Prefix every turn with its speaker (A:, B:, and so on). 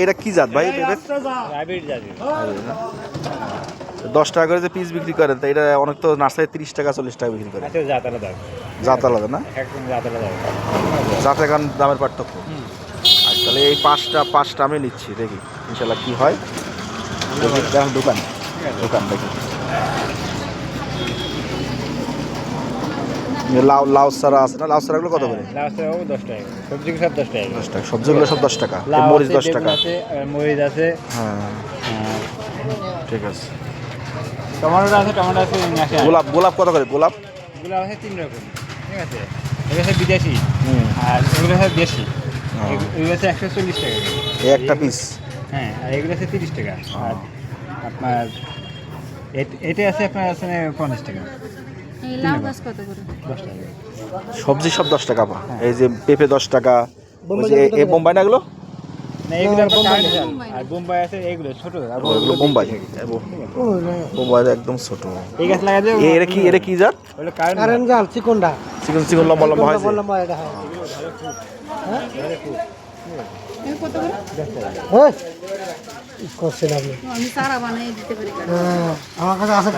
A: এটা কি জাত ভাই? 10 টাকা করে যে পিস বিক্রি করেন, তা এটা অনেক তো নার্সারি 30 টাকা 40 টাকা বিক্রি করে। জাত আলাদা না? জাতের কারণ দামের পার্থক্য। আচ্ছা, তাহলে এই পাঁচটা আমি নিচ্ছি, দেখি ইনশাল্লাহ কি হয়। দোকান দেখি। লাউ সারা আছে না? লাউ সারাগুলো কত করে?
B: 10 টাকা। সবজিগুলো সব 10 টাকা।
A: 10 টাকা সবজিগুলো সব 10 টাকা। মরিচ 10 টাকা।
B: মরিচ আছে,
A: হ্যাঁ ঠিক আছে।
B: টমেটো আছে।
A: গোলাপ কত করে? গোলাপ
B: আছে 3 রকম, ঠিক আছে। এগুলো আছে বিদেশি, আর এগুলো আছে দেশি। এগুলো আছে 140 টাকা
A: একটা পিস।
B: হ্যাঁ, আর এগুলো আছে 30 টাকা। আর আপনার এটা আছে আপনার 50 টাকা।
C: এই লাউ গাছ কত করে?
B: 10 টাকা।
A: সবজি সব 10 টাকা। এই যে পেঁপে 10 টাকা। এই বোম্বাই না এগুলো?
B: না, এগুলো আর বোম্বাই আছে, এগুলো ছোট। আর
A: ওগুলো বোম্বাই একদম ছোট।
B: এই গাছ লাগা যায়।
A: এটা কি জাত?
B: ওগুলো কারেন্ট জাল,
A: চিকন লম্বা হয় যে।
C: এই কত করে?
B: 10 টাকা।
C: আমি সারা বানিয়ে দিতে পারি।
D: আমার কাছে আছে।